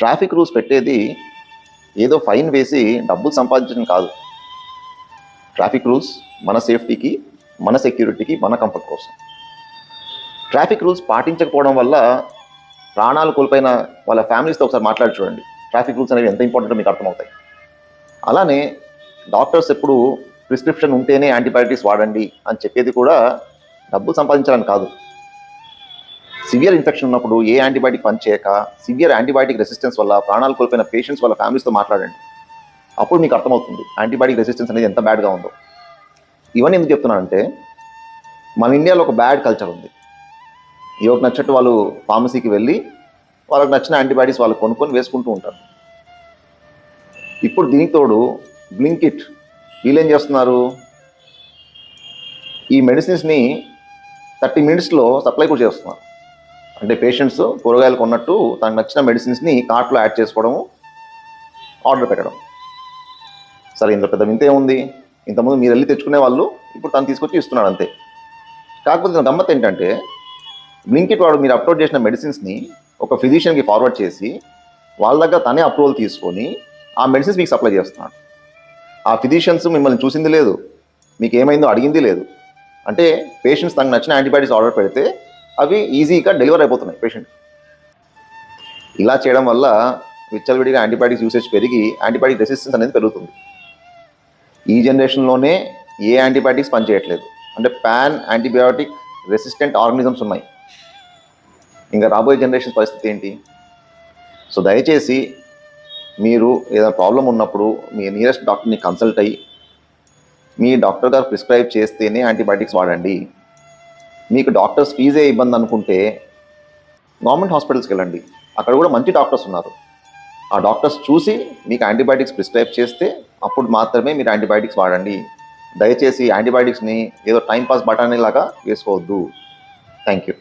Traffic rules పెట్టేది ఏదో fine వేసి డబ్బులు సంపాదించడం కాదు. ట్రాఫిక్ రూల్స్ మన సేఫ్టీకి, మన సెక్యూరిటీకి, మన కంఫర్ట్ కోసం. ట్రాఫిక్ రూల్స్ పాటించకపోవడం వల్ల ప్రాణాలు కోల్పోయిన వాళ్ళ ఫ్యామిలీస్తో ఒకసారి మాట్లాడి చూడండి. ట్రాఫిక్ రూల్స్ అనేవి ఎంత ఇంపార్టెంటో మీకు అర్థమవుతాయి. అలానే డాక్టర్స్ ఎప్పుడు ప్రిస్క్రిప్షన్ ఉంటేనే యాంటీబయాటిక్స్ వాడండి అని చెప్పేది కూడా డబ్బులు సంపాదించాలని కాదు. సివియర్ ఇన్ఫెక్షన్ ఉన్నప్పుడు ఏ యాంటీబయాటిక్ పనిచేయక సివియర్ యాంటీబయాటిక్ రెసిస్టెన్స్ వల్ల ప్రాణాలు కోల్పోయిన పేషెంట్స్ వాళ్ళ ఫ్యామిలీస్తో మాట్లాడండి. అప్పుడు మీకు అర్థమవుతుంది యాంటీబయాటిక్ రెసిస్టెన్స్ అనేది ఎంత బ్యాడ్గా ఉందో. ఇవన్నీ ఎందుకు చెప్తున్నానంటే, మన ఇండియాలో ఒక బ్యాడ్ కల్చర్ ఉంది. ఎవరికి నచ్చినట్టు వాళ్ళు ఫార్మసీకి వెళ్ళి వాళ్ళకి నచ్చిన యాంటీబయాటిక్స్ వాళ్ళు కొనుక్కొని వేసుకుంటూ ఉంటారు. ఇప్పుడు దీనికి తోడు బ్లింకిట్ వీళ్ళు ఏం చేస్తున్నారు, ఈ మెడిసిన్స్ని 30 minutesలో సప్లై కూడా చేస్తున్నారు. అంటే పేషెంట్స్ కూరగాయలు కొన్నట్టు తనకు నచ్చిన మెడిసిన్స్ని కార్ట్లో యాడ్ చేసుకోవడము, ఆర్డర్ పెట్టడం. సరే, ఇంత పెద్ద వింతే ఉంది. ఇంతకుముందు మీరు వెళ్ళి తెచ్చుకునే వాళ్ళు ఇప్పుడు తను తీసుకొచ్చి ఇస్తున్నాడు అంతే. కాకపోతే గమ్మత్ ఏంటంటే, బ్లింకిట్ వాడు మీరు అప్లోడ్ చేసిన మెడిసిన్స్ని ఒక ఫిజిషియన్కి ఫార్వర్డ్ చేసి వాళ్ళ దగ్గర తనే అప్రూవల్ తీసుకొని ఆ మెడిసిన్స్ మీకు సప్లై చేస్తున్నాడు. ఆ ఫిజిషియన్స్ మిమ్మల్ని చూసింది లేదు, మీకు ఏమైందో అడిగింది లేదు. అంటే పేషెంట్స్ తనకు నచ్చిన యాంటీబయాటిక్స్ ఆర్డర్ పెడితే అవి ఈజీగా డెలివర్ అయిపోతున్నాయి పేషెంట్. ఇలా చేయడం వల్ల విచ్చలవిడిగా యాంటీబయాటిక్స్ యూసేజ్ పెరిగి యాంటీబయాటిక్ రెసిస్టెన్స్ అనేది పెరుగుతుంది. ఈ జనరేషన్లోనే ఏ యాంటీబయాటిక్స్ పనిచేయట్లేదు. అంటే పాన్ యాంటీబయాటిక్ రెసిస్టెంట్ ఆర్గనిజమ్స్ ఉన్నాయి. ఇంకా రాబోయే జనరేషన్ పరిస్థితి ఏంటి? సో దయచేసి మీరు ఏదైనా ప్రాబ్లం ఉన్నప్పుడు మీ నియరెస్ట్ డాక్టర్ని కన్సల్ట్ అయ్యి మీ డాక్టర్ గారు ప్రిస్క్రైబ్ చేస్తేనే యాంటీబయాటిక్స్ వాడండి. మీకు డాక్టర్స్ ఫీజే ఇబ్బంది అనుకుంటే గవర్నమెంట్ హాస్పిటల్స్కి వెళ్ళండి. అక్కడ కూడా మంచి డాక్టర్స్ ఉన్నారు. ఆ డాక్టర్స్ చూసి మీకు యాంటీబయాటిక్స్ ప్రిస్క్రైబ్ చేస్తే అప్పుడు మాత్రమే మీరు యాంటీబయాటిక్స్ వాడండి. దయచేసి యాంటీబయాటిక్స్ని ఏదో టైంపాస్ బఠానీ లాగా వేసుకోవద్దు. Thank you.